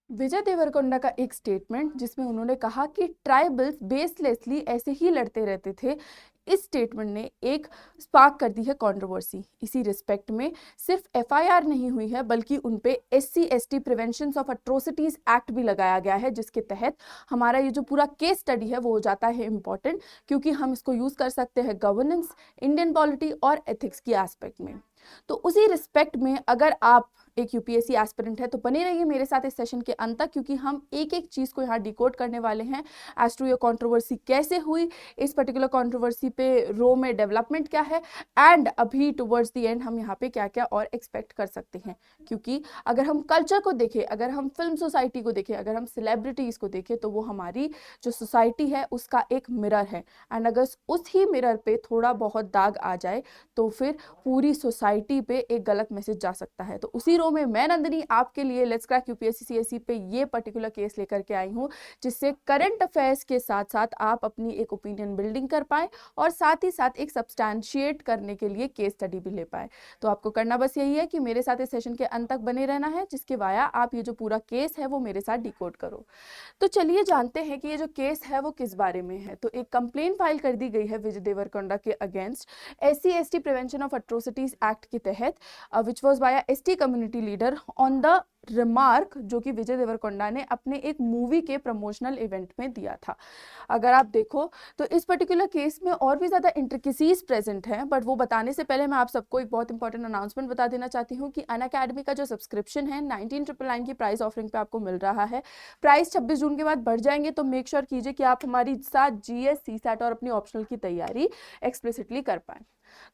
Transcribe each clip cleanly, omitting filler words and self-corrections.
विजय देवरकोंडा का एक स्टेटमेंट जिसमें उन्होंने कहा कि ट्राइबल्स बेसलेसली ऐसे ही लड़ते रहते थे, इस स्टेटमेंट ने एक स्पार्क कर दी है कंट्रोवर्सी। इसी रिस्पेक्ट में सिर्फ एफआईआर नहीं हुई है बल्कि उन पे SC ST prevention of atrocities act भी लगाया गया है, जिसके तहत हमारा ये जो पूरा केस स्टडी है वो हो जाता है इंपॉर्टेंट, क्योंकि हम इसको यूज कर सकते हैं गवर्नेंस, इंडियन पॉलिटी और एथिक्स की एस्पेक्ट में। तो उसी रिस्पेक्ट में अगर आप एक यूपीएससी एस्पिरेंट है तो बने रहिए मेरे साथ इस सेशन के अंत तक, क्योंकि हम एक एक चीज को यहाँ डिकोड करने वाले हैं एज टू ये कंट्रोवर्सी कैसे हुई, इस पर्टिकुलर कंट्रोवर्सी पे रो में डेवलपमेंट क्या है, एंड अभी टुवर्ड्स द एंड हम यहाँ पे क्या क्या और एक्सपेक्ट कर सकते हैं। क्योंकि अगर हम कल्चर को देखें, अगर हम फिल्म सोसाइटी को देखें, अगर हम सेलिब्रिटीज को देखें, तो वो हमारी जो सोसाइटी है उसका एक मिरर है, एंड अगर उस ही मिरर पे थोड़ा बहुत दाग आ जाए तो फिर पूरी सोसाइटी पे एक गलत मैसेज जा सकता है। तो उसी रो में मैं नंदिनी आपके लिए लेट्स क्रैक यूपीएससी सीएससी पे ये पर्टिकुलर केस लेकर के आई हूँ, जिससे करंट अफेयर्स के साथ साथ आप अपनी एक ओपिनियन बिल्डिंग कर पाए और साथ ही साथ एक सब्सटैंशिएट करने के लिए केस स्टडी भी ले पाए। तो आपको करना बस यही है कि मेरे साथ इस सेशन के अंत तक बने रहना है, जिसके वाया आप ये जो पूरा केस है वो मेरे साथ डिकोड करो। तो चलिए जानते हैं कि ये जो केस है वो किस बारे में है। तो एक कंप्लेन फाइल कर दी गई है विजय देवरकोंडा के against SC ST prevention of atrocities act के तहत, which was by ST community leader on the remark जो कि विजय देवरकोंडा ने अपने एक मूवी के प्रमोशनल इवेंट में दिया था। अगर आप देखो तो इस पर्टिकुलर केस में और भी ज्यादा इंट्रिकेसीज प्रेजेंट हैं, बट वो बताने से पहले मैं आप सबको एक बहुत इंपॉर्टेंट अनाउंसमेंट बता देना चाहती हूँ कि अनअकैडमी का जो सब्सक्रिप्शन है 19,999 की प्राइस ऑफरिंग पे आपको मिल रहा है। प्राइस 26 जून के बाद बढ़ जाएंगे, तो मेक श्योर कीजिए कि आप हमारी साथ जीएस सीसैट और अपनी ऑप्शनल की तैयारी एक्सप्लिसिटली कर पाए।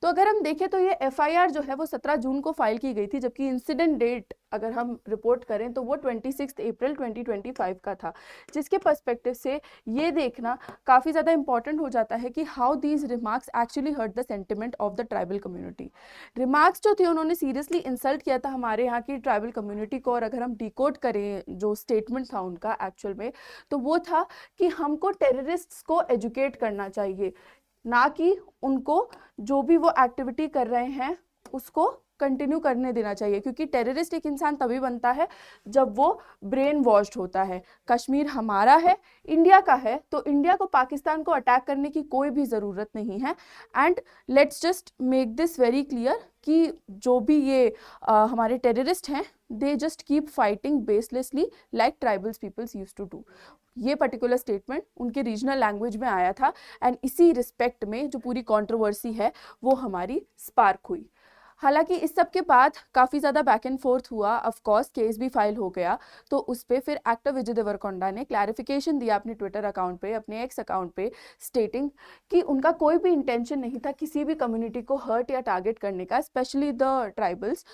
तो अगर हम देखें तो ये एफआईआर जो है वो 17 जून को फाइल की गई थी, जबकि इंसिडेंट डेट अगर हम रिपोर्ट करें तो वो 26 अप्रैल 2025 का था, जिसके पर्सपेक्टिव से ये देखना काफ़ी ज़्यादा इंपॉर्टेंट हो जाता है कि how these remarks actually hurt the sentiment of the tribal community. Remarks जो थे उन्होंने सीरियसली इंसल्ट किया था हमारे यहाँ की ट्राइबल कम्युनिटी को, और अगर हम डिकोड करें जो स्टेटमेंट था उनका एक्चुअल में, तो वो था कि हमको टेररिस्ट्स को एजुकेट करना चाहिए, ना कि उनको जो भी वो एक्टिविटी कर रहे हैं उसको कंटिन्यू करने देना चाहिए, क्योंकि टेररिस्ट एक इंसान तभी बनता है जब वो ब्रेन वॉश्ड होता है। कश्मीर हमारा है, इंडिया का है, तो इंडिया को पाकिस्तान को अटैक करने की कोई भी ज़रूरत नहीं है। And let's just make this very clear कि जो भी ये हमारे टेररिस्ट हैं, they just keep fighting baselessly like tribals peoples used to do. ये पर्टिकुलर स्टेटमेंट उनके रीजनल लैंग्वेज में आया था, एंड इसी रिस्पेक्ट में जो पूरी कंट्रोवर्सी है वो हमारी स्पार्क हुई। हालांकि इस सब के बाद काफ़ी ज़्यादा बैक एंड फोर्थ हुआ, ऑफ कोर्स केस भी फाइल हो गया, तो उस पर फिर एक्टर विजय देवरकोंडा ने क्लैरिफिकेशन दिया अपने ट्विटर अकाउंट पे, अपने एक्स अकाउंट पे, स्टेटिंग कि उनका कोई भी इंटेंशन नहीं था किसी भी कम्युनिटी को हर्ट या टारगेट करने का, स्पेशली द ट्राइबल्स।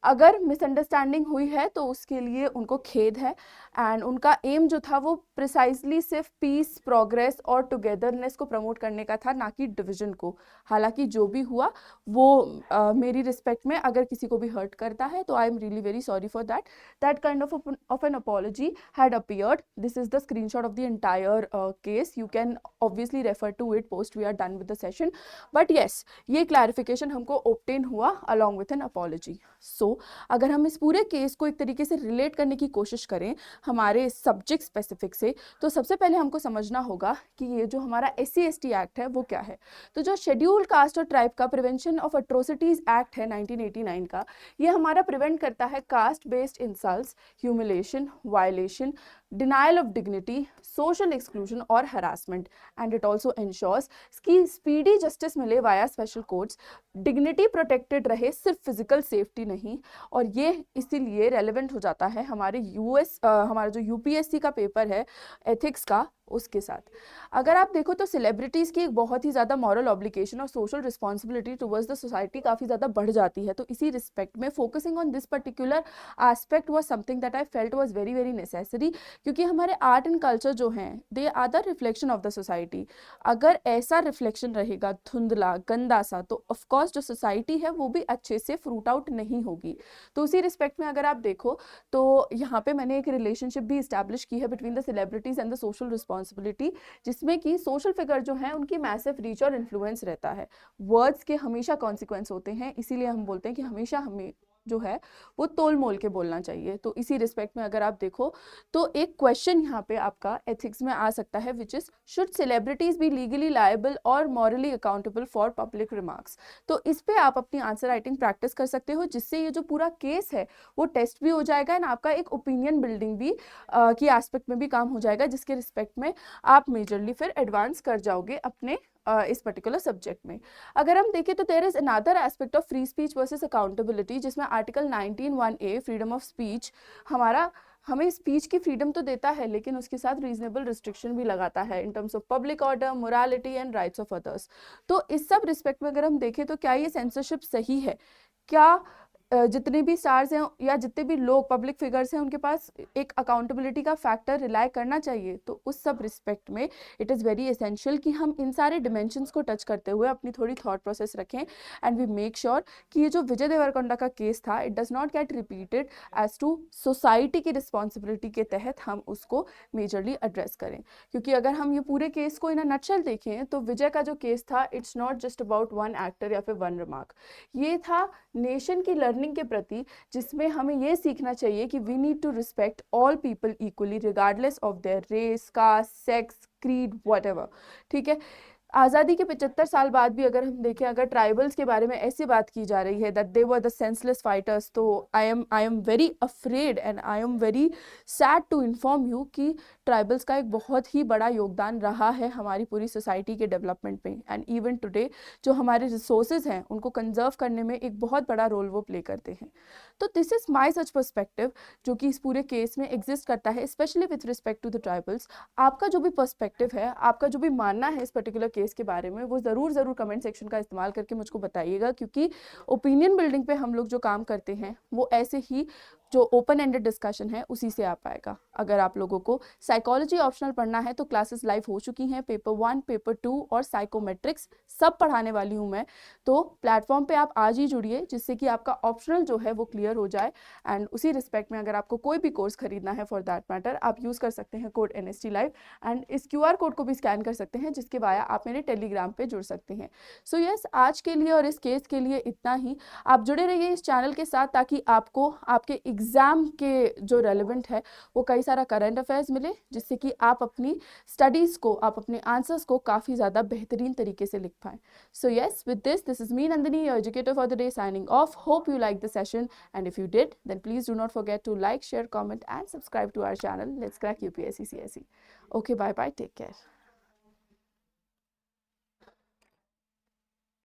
अगर मिसअंडरस्टैंडिंग हुई है तो उसके लिए उनको खेद है, एंड उनका एम जो था वो प्रिसाइजली सिर्फ पीस, प्रोग्रेस और टुगेदरनेस को प्रमोट करने का था, ना कि डिवीजन को। हालांकि जो भी हुआ वो मेरी रिस्पेक्ट में अगर किसी को भी हर्ट करता है तो I am really very sorry for that. That kind of an apology had appeared. This is the screenshot of the entire case, you can obviously refer to it post we are done with the session, but yes ये clarification हमको obtain हुआ along with an apology. So अगर हम इस पूरे case को एक तरीके से रिलेट करने की कोशिश करें हमारे सब्जेक्ट स्पेसिफिक से, तो सबसे पहले हमको समझना होगा कि ये जो हमारा SC/ST एक्ट है वो क्या है। तो जो शेड्यूल्ड कास्ट और ट्राइब का प्रिवेंशन ऑफ एट्रोसिटीज एक्ट है 1989 का, ये हमारा प्रिवेंट करता है caste based insults, humiliation, violation, denial of dignity, social exclusion और harassment, and it also ensures कि स्पीडी जस्टिस मिले via special courts, dignity protected रहे, सिर्फ फिजिकल सेफ्टी नहीं। और ये इसीलिए रेलेवेंट हो जाता है हमारे हमारा जो यूपीएससी का पेपर है एथिक्स का, उसके साथ। अगर आप देखो तो सेलिब्रिटीज की एक बहुत ही ज़्यादा मॉरल ऑब्लिगेशन और social responsibility towards the society काफ़ी ज़्यादा बढ़ जाती है। तो इसी रिस्पेक्ट में focusing on this particular aspect was something that I felt was very very necessary, क्योंकि हमारे आर्ट एंड कल्चर जो हैं they are the reflection of the society. अगर ऐसा रिफ्लेक्शन रहेगा धुंधला गंदा सा, तो ऑफकोर्स जो सोसाइटी है वो भी अच्छे से फ्रूट आउट नहीं होगी। तो उसी रिस्पेक्ट में अगर आप देखो तो यहाँ पे मैंने एक रिलेशनशिप भी इस्टेब्लिश की है between the celebrities and the social responsibility, जिसमें कि सोशल फिगर जो है उनकी मैसिव रीच और इन्फ्लुएंस रहता है। वर्ड्स के हमेशा कॉन्सिक्वेंस होते हैं, इसीलिए हम बोलते हैं कि हमेशा हमें जो है वो तोल मोल के बोलना चाहिए। तो इसी रिस्पेक्ट में अगर आप देखो तो एक क्वेश्चन यहाँ पे आपका एथिक्स में आ सकता है, which is should celebrities be legally liable और morally accountable for public remarks. तो इस पे आप अपनी आंसर राइटिंग प्रैक्टिस कर सकते हो, जिससे ये जो पूरा केस है वो टेस्ट भी हो जाएगा एंड आपका एक ओपिनियन बिल्डिंग भी की एस्पेक्ट में भी काम हो जाएगा, जिसके रिस्पेक्ट में आप मेजरली फिर एडवांस कर जाओगे अपने इस पर्टिकुलर सब्जेक्ट में। अगर हम देखें तो there is another aspect of free speech versus accountability, जिसमें article 19(1)(a freedom of speech हमें स्पीच की फ्रीडम तो देता है, लेकिन उसके साथ रीजनेबल रिस्ट्रिक्शन भी लगाता है in terms of public order, morality and rights of others. तो इस सब रिस्पेक्ट में अगर हम देखें तो क्या ये सेंसरशिप सही है? क्या जितने भी स्टार्स हैं या जितने भी लोग पब्लिक फिगर्स हैं उनके पास एक अकाउंटेबिलिटी का फैक्टर रिलाई करना चाहिए? तो उस सब रिस्पेक्ट में इट इज़ वेरी एसेंशियल कि हम इन सारे डिमेंशंस को टच करते हुए अपनी थोड़ी थॉट प्रोसेस रखें एंड वी मेक श्योर कि ये जो विजय देवरकोंडा का केस था it does not get repeated as to society की रिस्पॉन्सिबिलिटी के तहत हम उसको मेजरली एड्रेस करें। क्योंकि अगर हम ये पूरे केस को इन अ नटशेल देखें तो विजय का जो केस था it's not just about one actor या फिर वन रिमार्क, ये था नेशन की लर्निंग के प्रति, जिसमें हमें ये सीखना चाहिए कि we need to respect all people equally regardless of their race, caste, sex, creed, whatever. ठीक है, आज़ादी के 75 साल बाद भी अगर हम देखें, अगर ट्राइबल्स के बारे में ऐसी बात की जा रही है that they were the senseless fighters, तो I am very afraid and I am very sad to inform you कि ट्राइबल्स का एक बहुत ही बड़ा योगदान रहा है हमारी पूरी सोसाइटी के डेवलपमेंट में एंड इवन टुडे जो हमारे रिसोर्सेज हैं उनको कंजर्व करने में एक बहुत बड़ा रोल वो प्ले करते हैं। तो this is my such perspective जो कि इस पूरे केस में एग्जिस्ट करता है, specially with respect to the tribals. आपका जो भी पर्सपेक्टिव है, आपका जो भी मानना है इस पर्टिकुलर केस के बारे में, वो ज़रूर कमेंट सेक्शन का इस्तेमाल करके मुझको बताइएगा, क्योंकि ओपिनियन बिल्डिंग पे हम लोग जो काम करते हैं वो ऐसे ही जो ओपन एंडेड डिस्कशन है उसी से आ पाएगा। अगर आप लोगों को साइकोलॉजी ऑप्शनल पढ़ना है तो क्लासेस लाइव हो चुकी हैं, पेपर 1, पेपर 2 और साइकोमेट्रिक्स सब पढ़ाने वाली हूँ मैं। तो प्लेटफॉर्म पे आप आज ही जुड़िए, जिससे कि आपका ऑप्शनल जो है वो क्लियर हो जाए। एंड उसी रिस्पेक्ट में अगर आपको कोई भी कोर्स खरीदना है फॉर दैट मैटर, आप यूज़ कर सकते हैं कोड NST लाइव एंड इस QR कोड को भी स्कैन कर सकते हैं, जिसके वाया आप मेरे टेलीग्राम पे जुड़ सकते हैं। सो यस, आज के लिए और इस केस के लिए इतना ही। आप जुड़े रहिए इस चैनल के साथ ताकि आपको आपके एग्जाम के जो रेलेवेंट है वो कई सारा करंट अफेयर्स मिले, जिससे कि आप अपनी स्टडीज़ को, आप अपने आंसर्स को काफ़ी ज़्यादा बेहतरीन तरीके से लिख पाएँ। So yes, with this is me Nandini, your educator for the day, signing off. Hope you liked the session, and if you did, then please do not forget to like, share, comment and subscribe to our channel. Let's crack UPSC CSE. Okay, bye bye, take care.